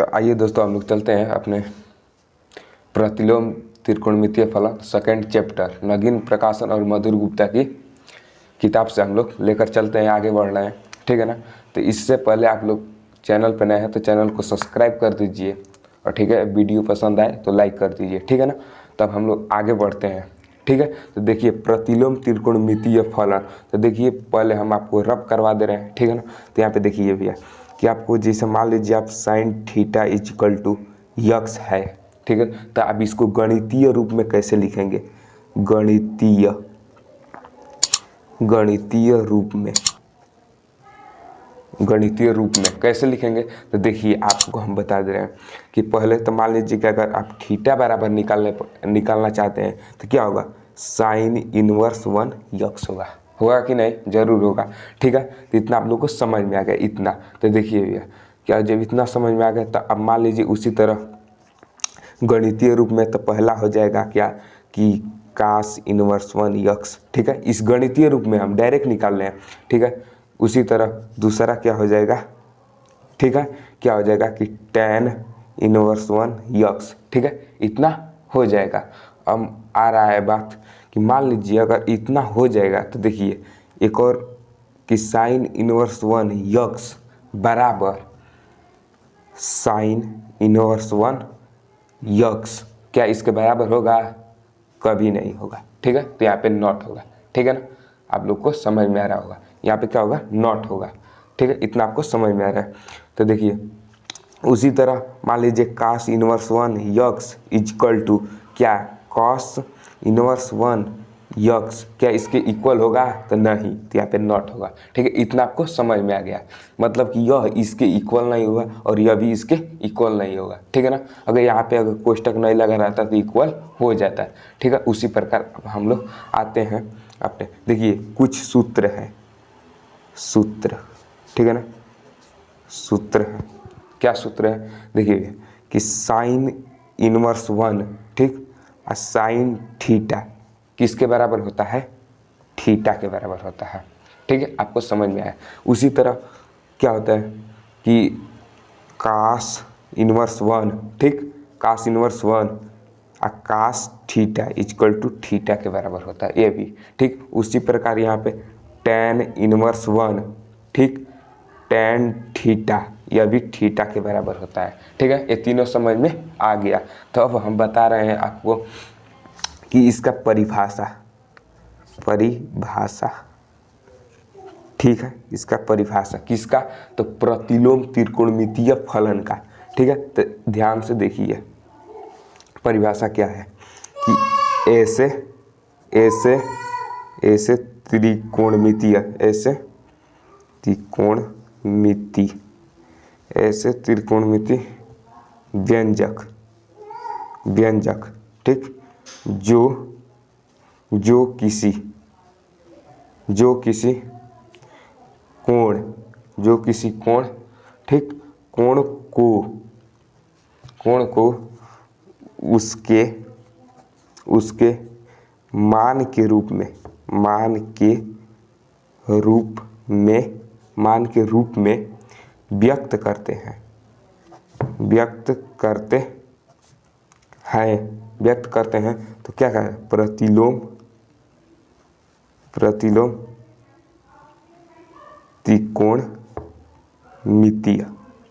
तो आइए दोस्तों हम लोग चलते हैं अपने प्रतिलोम त्रिकोणमितीय फलन सेकंड चैप्टर नगीन प्रकाशन और मधुर गुप्ता की किताब से हम लोग लेकर चलते हैं, आगे बढ़ रहे हैं। ठीक है ना। तो इससे पहले आप लोग चैनल पर नए हैं तो चैनल को सब्सक्राइब कर दीजिए और ठीक है, वीडियो पसंद आए तो लाइक कर दीजिए। ठीक है ना। तब हम लोग आगे बढ़ते हैं। ठीक है। तो देखिए प्रतिलोम त्रिकोणमितीय फलन, तो देखिए पहले हम आपको रब करवा दे रहे हैं। ठीक है ना। तो यहाँ पे देखिए भैया कि आपको जैसे मान लीजिए आप sine theta equal to x है। ठीक है। तो आप इसको गणितीय रूप में कैसे लिखेंगे, गणितीय रूप में कैसे लिखेंगे। तो देखिए आपको हम बता दे रहे हैं कि पहले तो मान लीजिए कि अगर आप थीटा बराबर निकालना चाहते हैं तो क्या होगा, साइन इनवर्स 1 यक्स होगा कि नहीं, जरूर होगा। ठीक है। तो इतना आप लोग को समझ में आ गया इतना। तो देखिए भैया क्या जब इतना समझ में आ गया तो अब मान लीजिए उसी तरह गणितीय रूप में तो पहला हो जाएगा क्या कि कास इनवर्स 1 यक्स। ठीक है। इस गणितीय रूप में हम डायरेक्ट निकाल रहे हैं। ठीक है। उसी तरह दूसरा क्या हो जाएगा, ठीक है, क्या हो जाएगा कि tan इनवर्स 1 यक्स। ठीक है। इतना हो जाएगा। अब आ रहा है बात कि मान लीजिए अगर इतना हो जाएगा तो देखिए एक और कि साइन इनवर्स 1 यक्स बराबर साइन इनवर्स 1 यक्स, क्या इसके बराबर होगा, कभी नहीं होगा। ठीक है। तो यहाँ पे नॉट होगा। ठीक है ना। आप लोग को समझ में आ रहा होगा, यहाँ पे क्या होगा, नॉट होगा। ठीक है। इतना आपको समझ में आ रहा है। तो देखिए उसी तरह मान लीजिए कास इनवर्स 1 यक्स इक्वल टू क्या, कॉस इनवर्स 1 यक्स, क्या इसके इक्वल होगा, तो नहीं, तो यहाँ पे नॉट होगा। ठीक है। इतना आपको समझ में आ गया, मतलब कि यह इसके इक्वल नहीं होगा और यह भी इसके इक्वल नहीं होगा। ठीक है ना। अगर यहाँ पे अगर कोष्टक नहीं लगा रहता तो इक्वल हो जाता है। ठीक है। उसी प्रकार अब हम लोग आते हैं अपने, देखिए कुछ सूत्र है, सूत्र, ठीक है ना, सूत्र है, क्या सूत्र है, देखिए कि साइन इनवर्स 1, ठीक, और साइन थीटा किसके बराबर होता है, थीटा के बराबर होता है। ठीक है। आपको समझ में आया। उसी तरह क्या होता है कि कास इनवर्स 1, ठीक, कास इनवर्स 1 और cos theta equal to theta के बराबर होता है, ये भी। ठीक। उसी प्रकार यहाँ पे tan इनवर्स 1, ठीक, tan थीटा, यह भी थीटा के बराबर होता है। ठीक है। ये तीनों समझ में आ गया। तो अब हम बता रहे हैं आपको कि इसका परिभाषा, ठीक है, इसका परिभाषा किसका, तो प्रतिलोम त्रिकोणमितीय फलन का। ठीक है। तो ध्यान से देखिए परिभाषा क्या है कि ऐसे त्रिकोणमितीय, ऐसे त्रिकोणमिति व्यंजक, ठीक, जो किसी कोण, ठीक, कोण को उसके मान के रूप में व्यक्त करते हैं तो क्या कहें, प्रतिलोम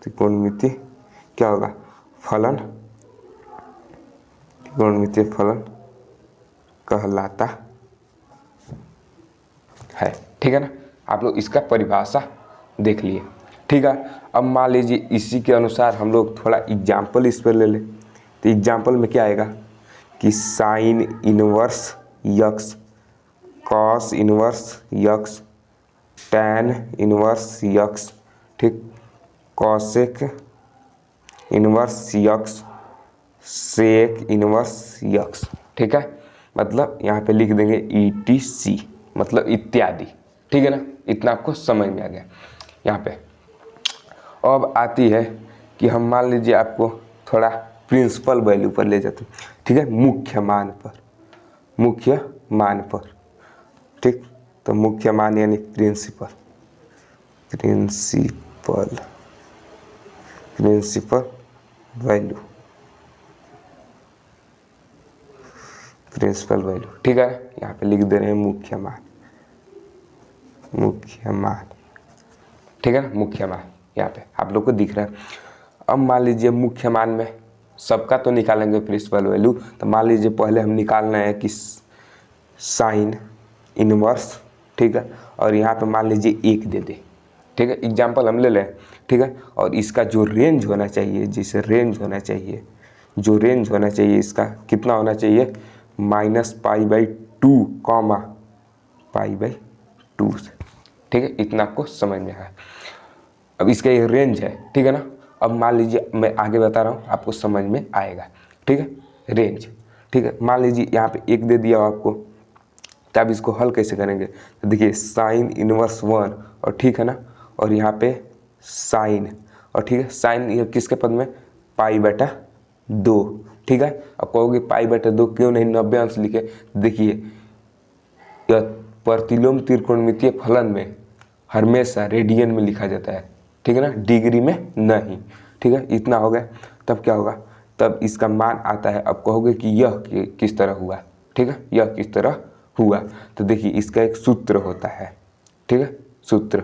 त्रिकोणमितीय क्या होगा, फलन, त्रिकोणमितीय फलन कहलाता है। ठीक है ना। आप लोग इसका परिभाषा देख लिए। ठीक है। अब मान लीजिए इसी के अनुसार हम लोग थोड़ा एग्जाम्पल इस पर ले लें। तो एग्जाम्पल में क्या आएगा कि sine inverse x, cos inverse x, tan inverse x, ठीक, cosec inverse x, sec inverse x. ठीक है। मतलब यहाँ पे लिख देंगे ETC, मतलब इत्यादि। ठीक है ना। इतना आपको समझ में आ गया। यहाँ पे अब आती है कि हम मान लीजिए आपको थोड़ा प्रिंसिपल वैल्यू पर ले जाते हैं। ठीक है। मुख्य मान पर, ठीक। तो मुख्य मान यानी प्रिंसिपल वैल्यू, प्रिंसिपल वैल्यू, ठीक है। यहाँ पे लिख दे रहे हैं मुख्य मान, मुख्य मान, ठीक है ना, मुख्य मान यहाँ पे आप लोग को दिख रहा है। अब मान लीजिए मुख्य मान में सबका तो निकालेंगे प्रिंसिपल वैल्यू, तो मान लीजिए पहले हम निकालना है कि साइन इनवर्स, ठीक है, और यहाँ पे मान लीजिए 1 दे दे, ठीक है, एग्जाम्पल हम ले लें, ठीक है। और इसका जो रेंज होना चाहिए, जिसे रेंज होना चाहिए, जो रेंज होना चाहिए इसका कितना होना चाहिए, -π/2 कॉमा π/2 से, ठीक है। इतना आपको समझ में आया। अब इसका ये रेंज है, ठीक है ना। अब मान लीजिए मैं आगे बता रहा हूँ, आपको समझ में आएगा, ठीक है। रेंज, ठीक है। मान लीजिए यहाँ पे 1 दे दिया आपको, तो आप इसको हल कैसे करेंगे, तो देखिए साइन इनवर्स 1 और ठीक है ना, और यहाँ पे साइन, और ठीक है, साइन ये किसके पद में, π/2, ठीक है। अब कहोगे π/2 क्यों नहीं 90 अंश लिखे, देखिए यह प्रतिलोम त्रिकोणमितीय फलन में हमेशा रेडियन में लिखा जाता है, ठीक है ना, डिग्री में नहीं, ठीक है। इतना हो गया, तब क्या होगा, तब इसका मान आता है। अब कहोगे कि यह किस तरह हुआ, ठीक है, यह किस तरह हुआ, तो देखिए इसका एक सूत्र होता है, ठीक है, सूत्र,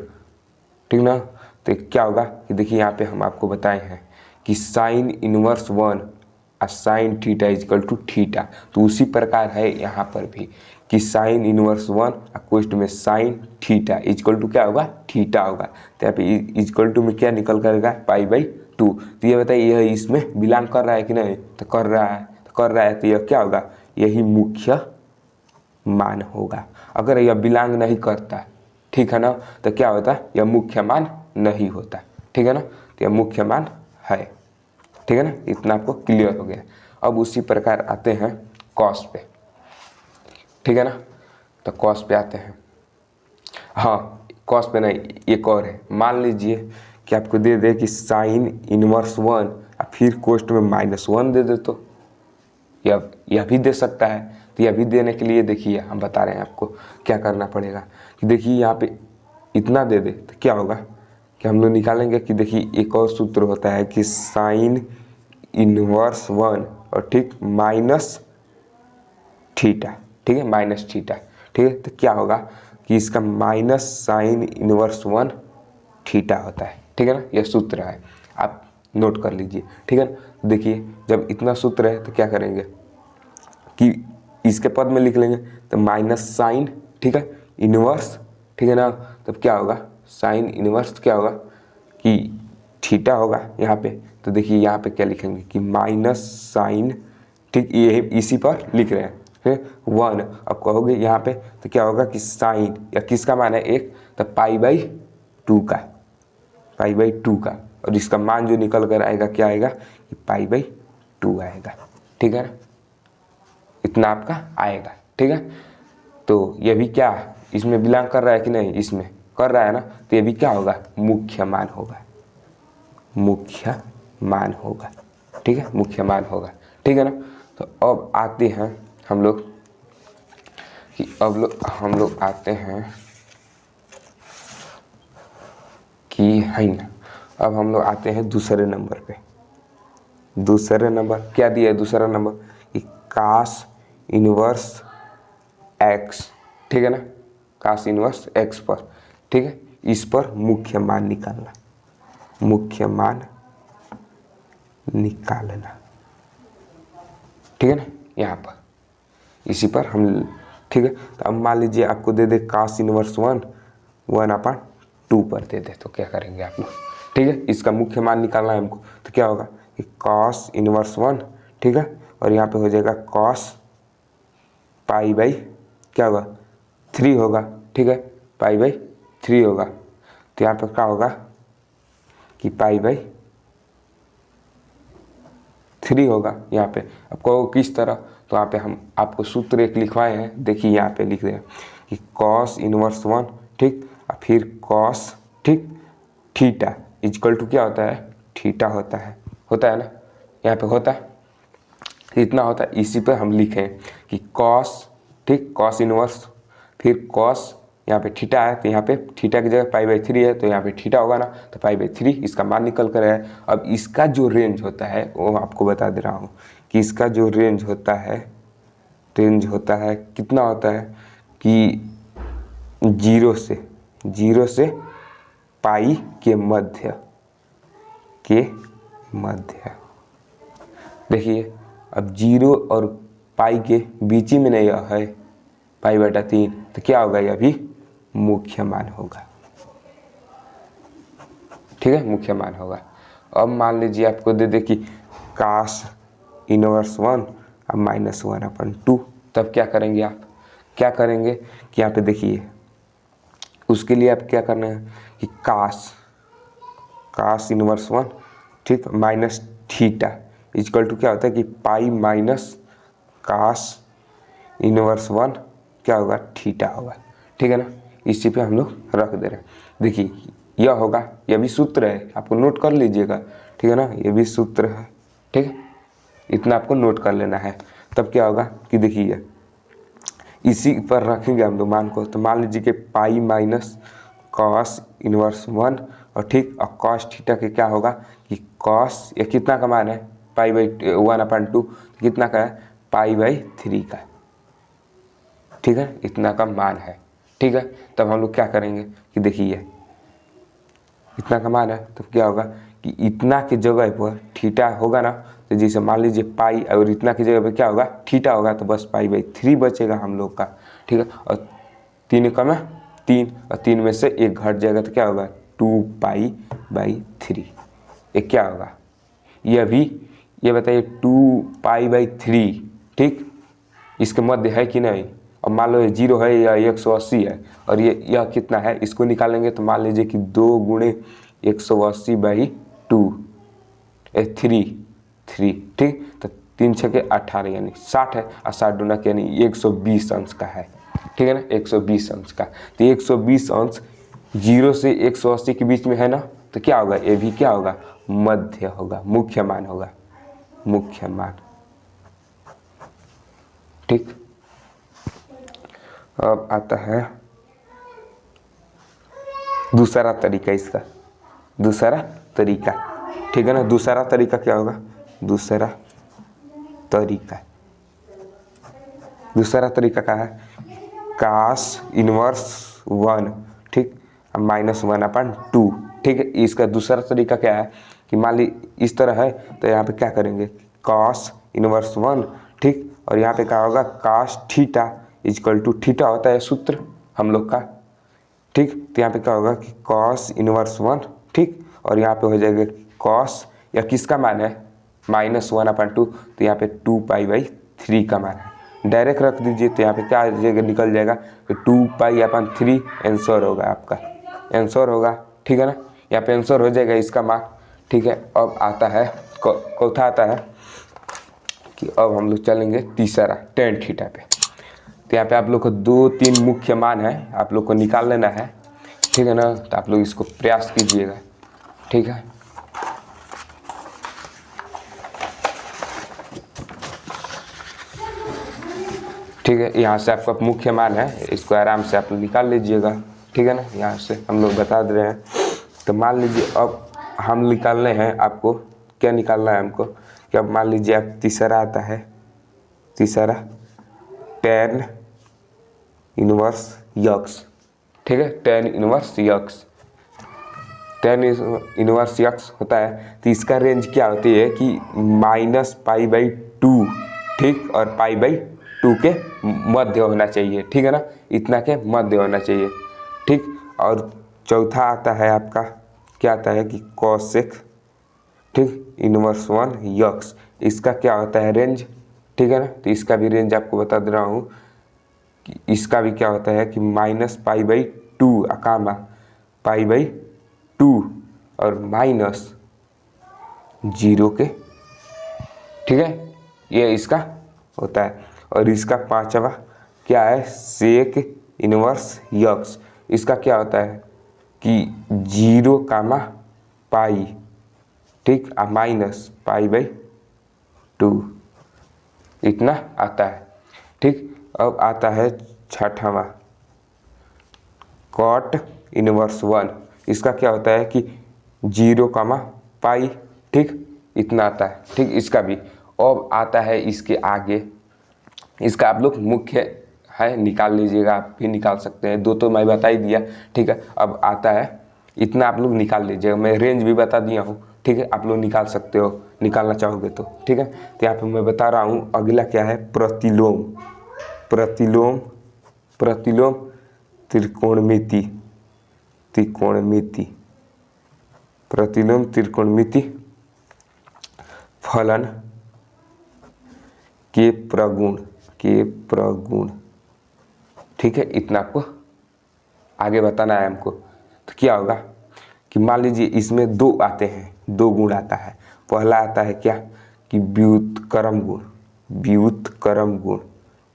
ठीक ना। तो क्या होगा कि देखिए यहाँ पे हम आपको बताए हैं कि sine inverse 1 sine theta equal to theta, तो उसी प्रकार है यहाँ पर भी कि साइन इनवर्स 1 क्वेश्चन में साइन थीटा इजकल टू क्या होगा, थीटा होगा। तो यहाँ पे इजकल टू में क्या निकल करेगा, π/2। तो ये बताइए यह इसमें बिलोंग कर रहा है कि नहीं, तो कर रहा है, तो यह क्या होगा, यही मुख्य मान होगा। अगर यह बिलोंग नहीं करता, ठीक है ना, तो क्या होता, यह मुख्य मान नहीं होता, ठीक है ना। तो यह मुख्य मान है, ठीक है ना। इतना आपको क्लियर हो गया। अब उसी प्रकार आते हैं कॉस पे, ठीक है ना। तो कॉस पे आते हैं, हाँ कॉस पे नहीं, एक और है। मान लीजिए कि आपको दे दे कि साइन इनवर्स 1 फिर कोष्ट में -1 दे दे, तो यह भी दे सकता है। तो यह भी देने के लिए देखिए हम बता रहे हैं आपको क्या करना पड़ेगा कि देखिए यहाँ पे इतना दे दे, तो क्या होगा कि हम लोग निकालेंगे कि देखिए एक और सूत्र होता है कि साइन इनवर्स 1 और ठीक माइनस थीटा, ठीक है, माइनस थीटा, ठीक है। तो क्या होगा कि इसका माइनस साइन इनवर्स 1 थीटा होता है, ठीक है ना। यह सूत्र है, आप नोट कर लीजिए, ठीक है ना। देखिए जब इतना सूत्र है तो क्या करेंगे कि इसके पद में लिख लेंगे, तो माइनस साइन, ठीक है, इनवर्स, ठीक है ना। तब क्या होगा, साइन इनवर्स क्या होगा कि थीटा होगा यहाँ पे। तो देखिए यहाँ पे क्या लिखेंगे कि माइनस साइन, ठीक, ये इसी पर लिख रहे हैं, फिर 1। अब कहोगे यहाँ पे तो क्या होगा कि साइन या किसका मान है 1, तो π/2 का, π/2 का, और इसका मान जो निकल कर आएगा क्या आएगा कि π/2 आएगा, ठीक है ना। इतना आपका आएगा, ठीक है। तो ये भी क्या इसमें बिलोंग कर रहा है कि नहीं, इसमें कर रहा है ना, तो ये भी क्या होगा, मुख्य मान होगा, मुख्य मान होगा, ठीक है, मुख्य मान होगा, ठीक है ना। तो अब आते हैं हम लोग कि हम लोग आते हैं कि है ना, अब हम लोग आते हैं दूसरे नंबर पे। दूसरे नंबर क्या दिया है, दूसरा नंबर कि कास इनवर्स x, ठीक है ना, कास इनवर्स x पर, ठीक है, इस पर मुख्य मान निकालना, मुख्य मान निकालना, ठीक है ना, यहाँ पर इसी पर हम, ठीक है। तो अब मान लीजिए आपको दे दे कास इनवर्स 1/2 पर दे दे, तो क्या करेंगे आप लोग, ठीक है, इसका मुख्य मान निकालना है हमको। तो क्या होगा कि कॉस इनवर्स 1, ठीक है, और यहाँ पे हो जाएगा कॉस π/, क्या होगा 3 होगा, ठीक है, π/3 होगा। तो यहाँ पे क्या होगा कि π/3 होगा यहाँ पे। अब कहो किस तरह, तो यहाँ पे हम आपको सूत्र एक लिखवाए हैं, देखिए यहाँ पे लिख रहे हैं कि कॉस इनवर्स 1, ठीक, और फिर कॉस, ठीक, थीटा इजकल टू क्या होता है, थीटा होता है ना, यहाँ पे होता है, इतना होता है। इसी पे हम लिखें कि कॉस, ठीक, कॉस इनवर्स, फिर कॉस यहाँ पे थीटा है तो यहाँ पे थीटा की जगह π/3 है तो यहाँ पे थीटा होगा ना, तो π/3 इसका मान निकल कर है। अब इसका जो रेंज होता है वो आपको बता दे रहा हूँ कि इसका जो रेंज होता है कितना होता है कि 0 से पाई के मध्य देखिए, अब 0 और पाई के बीच ही में नहीं है π/3, तो क्या होगा, यह भी मुख्य मान होगा। ठीक है, मुख्य मान होगा। अब मान लीजिए आपको दे दे कि cos इनवर्स 1 अब -1/2, तब क्या करेंगे आप, क्या करेंगे कि यहाँ पे देखिए, उसके लिए आप क्या करना है कि cos इनवर्स 1 ठीक माइनस थीटा इक्वल टू क्या होता है कि पाई माइनस cos इनवर्स 1 क्या होगा, थीटा होगा। ठीक है ना, इसी पे हम लोग रख दे रहे हैं। देखिए यह होगा, यह भी सूत्र है, आपको नोट कर लीजिएगा। ठीक है ना, यह भी सूत्र है। ठीक है, इतना आपको नोट कर लेना है। तब क्या होगा कि देखिए इसी पर रखेंगे हम लोग मान को, तो मान लीजिए कि पाई माइनस cos इनवर्स 1 और ठीक, और cos थीटा के क्या होगा कि cos ये कितना का मान है, π/1/2, कितना का है, π/3 का। ठीक है, इतना का मान है। ठीक है, तब हम लोग क्या करेंगे कि देखिए इतना का मान है, तो क्या होगा कि इतना की जगह पर थीटा होगा ना, तो जैसे मान लीजिए पाई और इतना की जगह पे क्या होगा, थीटा होगा, तो बस π/3 बचेगा हम लोग का। ठीक है, और 3 कम है 3, और 3 में से 1 घट जाएगा तो क्या होगा 2π/3। ये क्या होगा, यह भी, ये बताइए 2π/3 ठीक, इसके मध्य है कि नहीं। अब मान लो ये 0 है या 180 है, और ये यह कितना है, इसको निकालेंगे तो मान लीजिए कि 2 × 180/2 3 ठीक, तो 3 × 6 = 18 यानी 60 है, और 60 दूना यानी 120 अंश का है। ठीक है ना, 120 अंश का। तो 120 अंश 0 से 180 के बीच में है ना, तो क्या होगा, ये भी क्या होगा, मध्य होगा, मुख्य मान होगा, मुख्य मान। ठीक, अब आता है दूसरा तरीका इसका, दूसरा तरीका। ठीक है ना, दूसरा तरीका क्या होगा, दूसरा तरीका क्या है, cos इनवर्स 1 ठीक -1/2। ठीक है, इसका दूसरा तरीका क्या है कि मान ली इस तरह है, तो यहाँ पे क्या करेंगे, cos इनवर्स 1 ठीक, और यहाँ पे क्या होगा, cos theta equal to theta होता है सूत्र हम लोग का। ठीक, तो यहाँ पे क्या होगा कि cos इनवर्स 1 ठीक, और यहाँ पे हो जाएगा cos या किसका मान है, -1/2, तो यहाँ पे 2π/3 का मान है। डायरेक्ट रख दीजिए तो यहाँ पे क्या जगह निकल जाएगा, तो 2π/3 आंसर होगा आपका, आंसर होगा। ठीक है ना, यहाँ पे आंसर हो जाएगा इसका मान। ठीक है, अब आता है चौथा आता है कि अब हम लोग चलेंगे तीसरा tan थीटा पे। तो यहाँ पे आप लोग को 2-3 मुख्य मान है, आप लोग को निकाल लेना है। ठीक है ना, तो आप लोग इसको प्रयास कीजिएगा। ठीक है, ठीक है, यहाँ से आपका मुख्य मान है, इसको आराम से आप निकाल लीजिएगा। ठीक है ना, यहाँ से हम लोग बता दे रहे हैं। तो मान लीजिए अब हम निकालने हैं, आपको क्या निकालना है हमको, कि अब मान लीजिए आप तीसरा आता है, तीसरा tan इनवर्स x। ठीक है, tan inverse x, tan inverse x होता है, तो इसका रेंज क्या होती है कि -π/2 ठीक, और π/2 के मध्य होना चाहिए। ठीक है ना, इतना के मध्य होना चाहिए। ठीक, और चौथा आता है आपका, क्या आता है कि cosec ठीक इनवर्स 1 x, इसका क्या होता है रेंज। ठीक है ना, तो इसका भी रेंज आपको बता दे रहा हूँ कि इसका भी क्या होता है कि -π/2 अकामा π/2 और -0 के। ठीक है, ये इसका होता है। और इसका पांचवा क्या है, sec इनवर्स x, इसका क्या होता है कि 0, पाई ठीक, -π/2 इतना आता है। ठीक, अब आता है छठवां, कॉट इनवर्स 1, इसका क्या होता है कि 0, ठीक, इतना आता है, ठीक। इसका भी अब आता है इसके आगे, इसका आप लोग मुख्य है निकाल लीजिएगा, आप भी निकाल सकते हैं, 2 तो मैं बता ही दिया, ठीक है। अब आता है इतना, आप लोग निकाल लीजिएगा, मैं रेंज भी बता दिया हूँ, ठीक है। आप लोग निकाल सकते हो, निकालना चाहोगे तो, ठीक है। तो यहाँ पे मैं बता रहा हूँ अगला क्या है, प्रतिलोम। प्रतिलोम प्रतिलोम त्रिकोणमिति, त्रिकोणमिति, प्रतिलोम त्रिकोणमिति फलन के प्रगुण, के प्रगुण, ठीक है। इतना आपको आगे बताना है हमको। तो क्या होगा कि मान लीजिए इसमें 2 आते हैं, 2 गुण आता है। पहला आता है क्या कि व्युत्क्रम गुण, व्युत्क्रम गुण,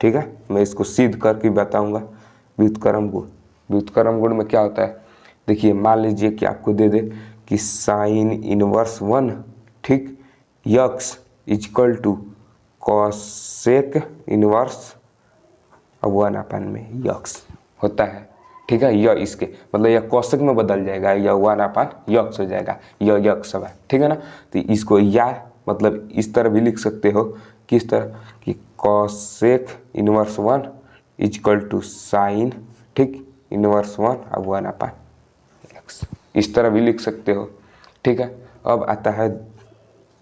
ठीक है। मैं इसको सिद्ध करके बताऊंगा। व्युत्क्रम गुण, व्युत्क्रम गुण में क्या होता है, देखिए मान लीजिए कि आपको दे दे कि साइन इनवर्स 1, ठीक, x equal to cosec inverse 1 में यक्स होता है, ठीक है। यह इसके मतलब यह कॉसेक में बदल जाएगा, यह 1 यक्स हो जाएगा, यह यक्स है, ठीक है ना। तो इसको या मतलब इस तरह भी लिख सकते हो, किस तरह कि cosec inverse 1 equal to sine, ठीक, इनवर्स 1 यक्स, इस तरह भी लिख सकते हो, ठीक है। अब आता है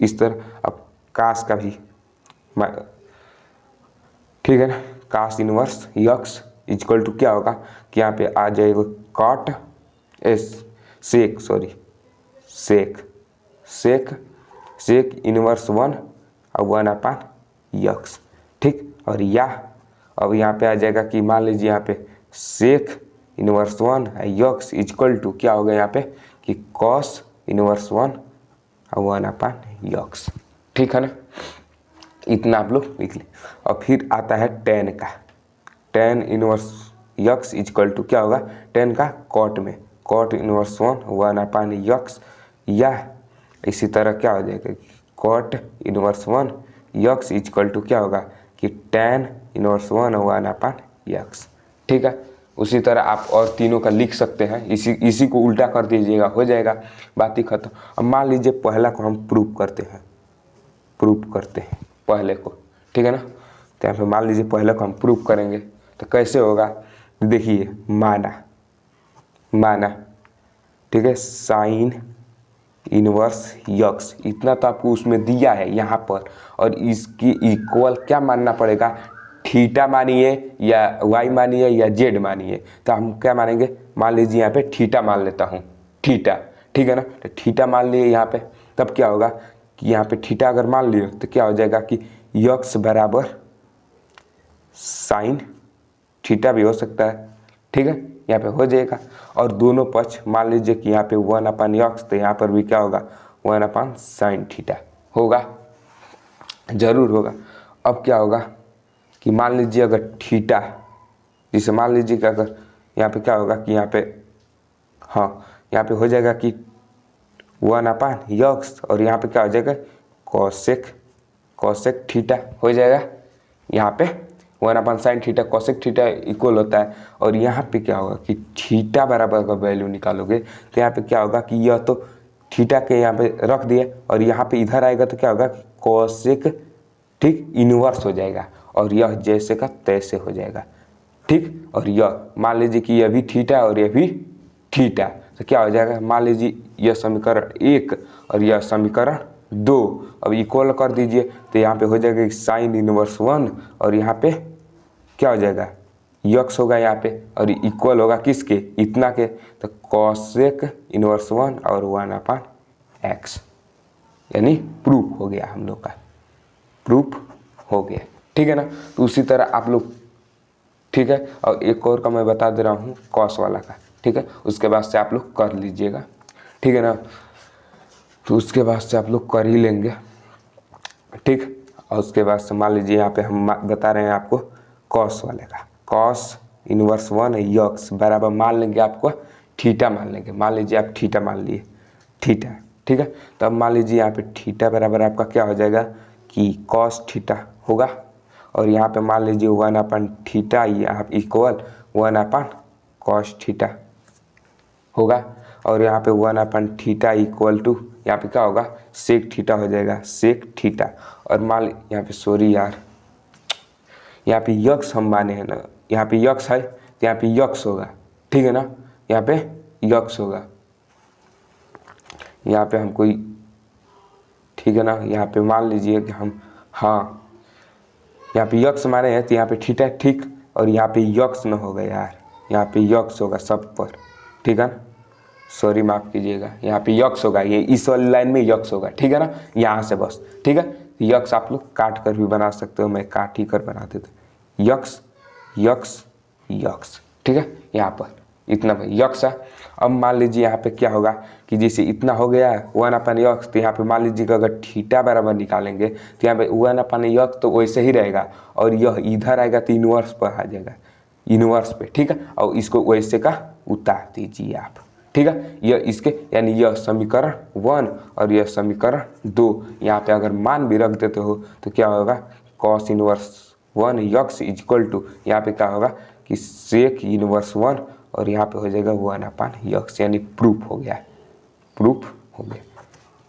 इस तरह, अब कास का भी, ठीक है ना, कास इनवर्स यक्स इक्वल टू क्या होगा कि यहाँ पे आ जाएगा कॉट सेक, सॉरी सेक, सेक, सेक इनवर्स 1 यक्स, ठीक। और या अब यहाँ पे आ जाएगा कि मान लीजिए यहाँ पे sec inverse 1 x equal to क्या होगा यहाँ पे कि कॉस इनवर्स 1 यक्स, ठीक है ना। इतना आप लोग लिख लें। और फिर आता है टेन का, tan inverse x equal to क्या होगा, टेन का कॉट में कॉट इनवर्स 1 यक्स, या इसी तरह क्या हो जाएगा cot inverse 1 x equal to क्या होगा कि टेन इनवर्स 1 यक्स, ठीक है। उसी तरह आप और तीनों का लिख सकते हैं, इसी को उल्टा कर दीजिएगा, हो जाएगा, बात ही खत्म। अब मान लीजिए पहला को हम प्रूफ करते हैं, प्रूफ करते हैं पहले को, ठीक है ना। तो यहाँ पे मान लीजिए पहले को हम प्रूफ करेंगे तो कैसे होगा, देखिए माना, माना, ठीक है, साइन इनवर्स यक्स, इतना तो आपको उसमें दिया है यहाँ पर, और इसकी इक्वल क्या मानना पड़ेगा, थीटा मानिए या वाई मानिए या जेड मानिए। तो हम क्या मानेंगे, मान लीजिए यहाँ पे थीटा मान लेता हूँ, थीटा, ठीक है ना। तो थीटा मान लिए यहाँ पे, तब क्या होगा कि यहाँ पे थीटा अगर मान लिए तो क्या हो जाएगा कि यक्स बराबर साइन थीटा भी हो सकता है, ठीक है, यहाँ पे हो जाएगा। और दोनों पक्ष मान लीजिए कि यहाँ पे 1/x, तो यहाँ पर भी क्या होगा 1/sin थीटा होगा, जरूर होगा। अब क्या होगा कि मान लीजिए अगर थीटा, जिसे मान लीजिए कि अगर यहाँ पे क्या होगा कि यहाँ पे, हाँ यहाँ पे हो जाएगा कि 1/x, और यहाँ पे क्या हो जाएगा कॉसेक, कॉसेक थीटा हो जाएगा। यहाँ पे 1/sin theta cosec theta equal होता है। और यहाँ पे क्या होगा कि थीटा बराबर का वैल्यू निकालोगे तो यहाँ पे क्या होगा कि यह तो थीटा के यहाँ पे रख दिए, और यहाँ पे इधर आएगा तो क्या होगा कि कॉसेक, ठीक, इनवर्स हो जाएगा, और यह जैसे का तैसे हो जाएगा, ठीक। और यह मान लीजिए कि यह भी थीटा और यह भी थीटा, तो क्या हो जाएगा, मान लीजिए यह समीकरण 1 और यह समीकरण 2, अब इक्वल कर दीजिए तो यहाँ पे हो जाएगा कि साइन इनवर्स 1, और यहाँ पे क्या हो जाएगा यक्स होगा यहाँ पे, और इक्वल होगा किसके, इतना के, तो कॉसेक इनवर्स 1 और 1/x, यानी प्रूफ हो गया हम लोग का, प्रूफ हो गया, ठीक है ना। तो उसी तरह आप लोग, ठीक है। और एक और का मैं बता दे रहा हूँ कॉस वाला का, ठीक है, उसके बाद से आप लोग कर लीजिएगा, ठीक है ना। तो उसके बाद से आप लोग कर ही लेंगे, ठीक। और उसके बाद से मान लीजिए यहाँ पे हम बता रहे हैं आपको कॉस वाले का, कॉस इनवर्स 1 यक्स बराबर मान लेंगे आपको थीटा मान लेंगे, मान लीजिए आप थीटा मान लिए, थीटा, ठीक है। तब मान लीजिए यहाँ पे थीटा बराबर आपका क्या हो जाएगा कि कॉस थीटा होगा, और यहाँ पे मान लीजिए 1/θ यहाँ इक्वल 1/cos थीटा होगा, और यहाँ पे 1/θ इक्वल टू यहाँ पे क्या होगा, सेक थीटा हो जाएगा, सेक थीटा। और मान यहाँ पे सॉरी यार, यहाँ पे यक्स हम माने हैं ना, यहाँ पे यक्स है तो यहाँ पे यक्स होगा, ठीक है ना, यहाँ पे यक्स होगा, यहाँ पे हम कोई, ठीक है ना, यहाँ पे मान लीजिए कि हम, हाँ यहाँ पे यक्स माने हैं तो यहाँ पे थीटा ठीक, और यहाँ पे यक्स न होगा यार, यहाँ पे यक्स होगा सब पर, ठीक है ना, सॉरी माफ़ कीजिएगा, यहाँ पे यक्स होगा, ये इस वाली लाइन में यक्स होगा, ठीक है ना, यहाँ से बस, ठीक है। यक्स आप लोग काट कर भी बना सकते हो, मैं काट ही कर बना देता, यक्स यक्स यक्स, ठीक है, यहाँ पर इतना यक्स है। अब मान लीजिए यहाँ पे क्या होगा कि जैसे इतना हो गया 1/x, तो यहाँ पे मान लीजिए कि अगर थीटा बराबर निकालेंगे तो यहाँ पे 1/x तो वैसे ही रहेगा, और यह इधर आएगा तो इनवर्स पर आ जाएगा, इनवर्स पे, ठीक है, और इसको वैसे का उतार दीजिए आप, ठीक है। यह इसके यानी यह समीकरण 1 और यह समीकरण 2, यहाँ पे अगर मान भी रख देते हो तो क्या होगा, cos inverse 1 x equal to यहाँ पे क्या होगा कि सेक इनवर्स 1, और यहाँ पे हो जाएगा 1/x, यानी प्रूफ हो गया, प्रूफ हो गया,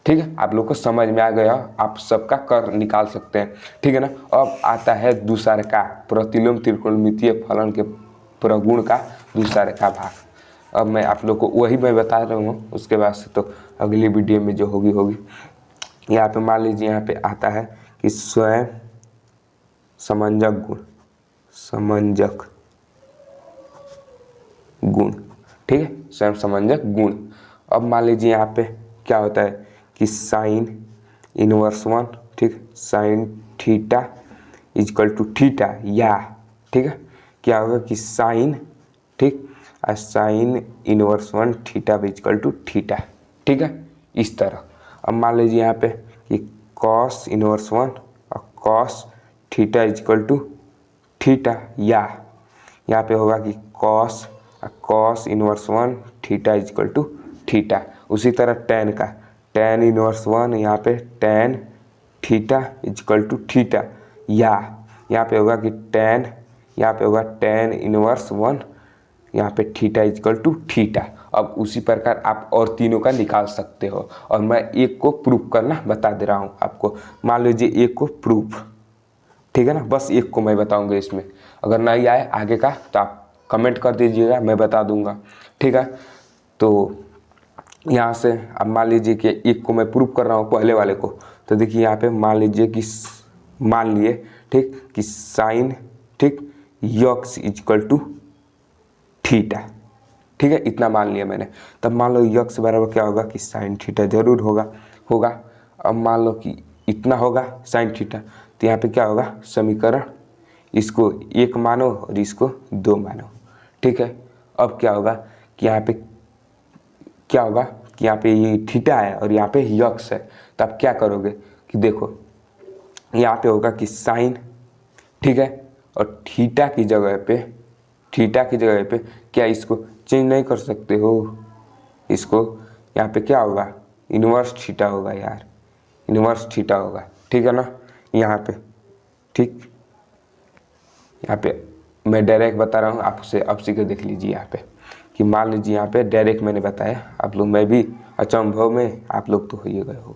ठीक है। आप लोग को समझ में आ गया, आप सबका कर निकाल सकते हैं, ठीक है ना। अब आता है दूसरे का प्रतिलोम त्रिकोणमितीय फलन के प्रगुण का दूसरे का भाग। अब मैं आप लोग को वही मैं बता रहा हूँ, उसके बाद से तो अगली वीडियो में जो होगी होगी। यहाँ पे मान लीजिए यहाँ पे आता है कि स्वयं समंजक गुण, समंजक गुण, ठीक है, स्वयं समंजक गुण। अब मान लीजिए यहाँ पे क्या होता है कि साइन इनवर्स 1, ठीक, sine theta equal to theta, या ठीक है क्या होगा कि साइन, ठीक, sine inverse 1 theta equal to theta, ठीक है, इस तरह। अब मान लीजिए यहाँ पे कि कॉस इनवर्स 1 और cos theta equal to theta, या यहाँ पे होगा कि cos inverse 1 theta equal to theta. उसी तरह टेन का, टेन इनवर्स 1 यहाँ पे tan theta equal to theta, या यहाँ पे होगा कि टेन, यहाँ पे होगा टेन इनवर्स 1 यहाँ पे थीटा इक्वल टू थीटा। अब उसी प्रकार आप और तीनों का निकाल सकते हो, और मैं एक को प्रूफ करना बता दे रहा हूँ आपको। मान लीजिए एक को प्रूफ, ठीक है ना, बस एक को मैं बताऊंगा इसमें, अगर नहीं आए आगे का तो आप कमेंट कर दीजिएगा, मैं बता दूंगा, ठीक है। तो यहाँ से अब मान लीजिए कि एक को मैं प्रूफ कर रहा हूँ पहले वाले को, तो देखिए यहाँ पे मान लीजिए कि मान लिए, ठीक, कि साइन, ठीक, यक्स इक्वल टू थीटा, ठीक है, इतना मान लिया मैंने। तब मान लो यक्स बराबर क्या होगा कि साइन थीटा जरूर होगा। अब मान लो कि इतना होगा साइन थीटा, तो यहाँ पे क्या होगा समीकरण, इसको 1 मानो और इसको 2 मानो, ठीक है। अब क्या होगा कि यहाँ पे क्या होगा कि यहाँ पे ये थीटा है और यहाँ पे यक्स है, तो आप क्या करोगे कि देखो यहाँ पे होगा कि साइन, ठीक है, और थीटा की जगह पे क्या इसको चेंज नहीं कर सकते हो, इसको यहाँ पे क्या होगा इनवर्स थीटा होगा यार, इनवर्स थीटा होगा, ठीक है ना, यहाँ पे, ठीक, यहाँ पे मैं डायरेक्ट बता रहा हूँ आपसे, अब सीखे देख लीजिए यहाँ पे कि मान लीजिए यहाँ पे डायरेक्ट मैंने बताया, आप लोग, मैं भी अचंभव में, आप लोग तो हो ही गए हो।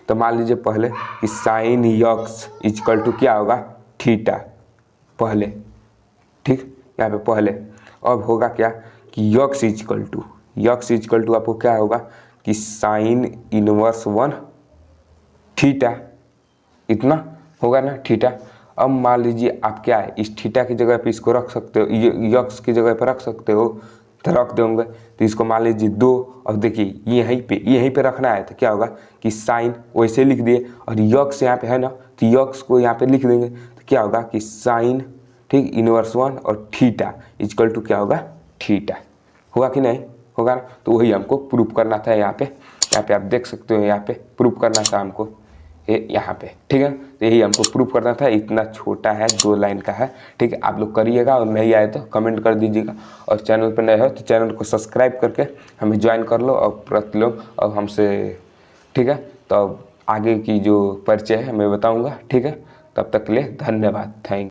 तो मान लीजिए पहले कि साइन यक्स इक्वल टू क्या होगा थीटा पहले, ठीक, यहाँ पे पहले। अब होगा क्या कि यक्स इक्वल टू आपको क्या होगा कि साइन इनवर्स 1 थीटा, इतना होगा ना थीटा। अब मान लीजिए आप क्या है इस थीटा की जगह पे इसको रख सकते हो, यक्स की जगह पे रख सकते हो, तो रख दोगे तो इसको मान लीजिए 2, और देखिए यहीं पे रखना है, तो क्या होगा कि साइन वैसे लिख दिए, और यक्स यहाँ पे है ना, तो यक्स को यहाँ पे लिख देंगे, तो क्या होगा कि साइन, ठीक, इनवर्स 1 और थीटा इक्वल टू क्या होगा थीटा, होगा कि नहीं होगा ना। तो वही हमको प्रूफ करना था, यहाँ पे आप देख सकते हो, यहाँ पे प्रूफ करना था हमको यहाँ पे, ठीक है। तो यही हमको प्रूफ करना था, इतना छोटा है, 2 लाइन का है, ठीक है। आप लोग करिएगा, और नहीं आए तो कमेंट कर दीजिएगा, और चैनल पर नए हो तो चैनल को सब्सक्राइब करके हमें ज्वाइन कर लो, और प्रतिलोम और हमसे, ठीक है। तो आगे की जो परिचय है मैं बताऊँगा, ठीक है। तब तक के लिए धन्यवाद, थैंक यू।